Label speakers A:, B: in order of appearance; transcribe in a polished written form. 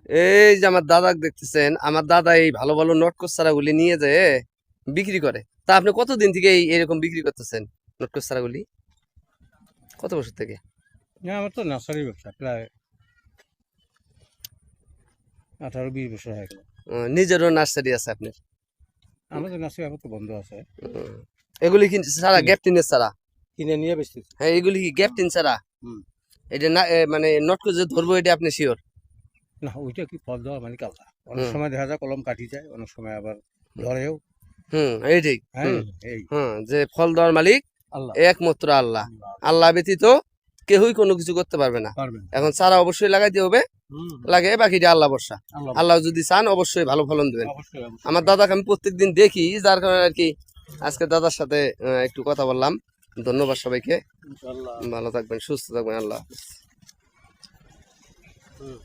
A: এই যে আমার দাদা দেখতেছেন, আমার দাদা এই ভালো ভালো নটকোস চারাগুলি নিয়ে যায় বিক্রি করে। তা আপনি কতদিন থেকে এরকম বিক্রি করতেছেন নটকোস চারাগুলি? কত বছর থেকে?
B: না, আমার তো নার্সারি ব্যবসা প্রায় 18-20 বছর হয়ে গেল।
A: নিজেরও নার্সারি আছে আপনার?
B: আমাদের নার্সারি এখন তো বন্ধ আছে,
A: উম, এগুলি কি চারা
B: কিনে
A: গ্যাপটিনের চারা?
B: কিনে নিয়ে বেচতেছি।
A: হ্যাঁ, এগুলি কি গ্যাপটিন চারা?
B: হুম।
A: এটা না মানে নটকোস যে ধরবো এটা আপনি শিওর?
B: না, ওইটা কি ফল দেওয়া মানে কালা, অনেক সময় দেখা যায় কলম কাটি যায়, অনেক সময় আবার ধরেও।
A: এই ঠিক।
B: হ্যাঁ, এই
A: যে ফল দেওয়ার মালিক
B: আল্লাহ।
A: একমাত্র আল্লাহ।
B: আল্লাহ
A: আল্লাহ ব্যতীত কেউই কোনো কিছু করতে পারবে না।
B: পারবেন।
A: এখন চারা অবশ্যই লাগাইতে হবে,
B: হুম,
A: লাগে বাকিটা আল্লাহ ভরসা।
B: আল্লাহ
A: আল্লাহ যদি চান অবশ্যই ভালো ফলন দেবেন।
B: অবশ্যই অবশ্যই।
A: আমার দাদাকে আমি প্রত্যেকদিন দেখি, যার কারণে আর কি আজকে দাদার সাথে একটু কথা বললাম। ধন্যবাদ সবাইকে।
B: ইনশাআল্লাহ।
A: ভালো থাকবেন, সুস্থ থাকবেন। আল্লাহ হাফেজ।
B: হুম।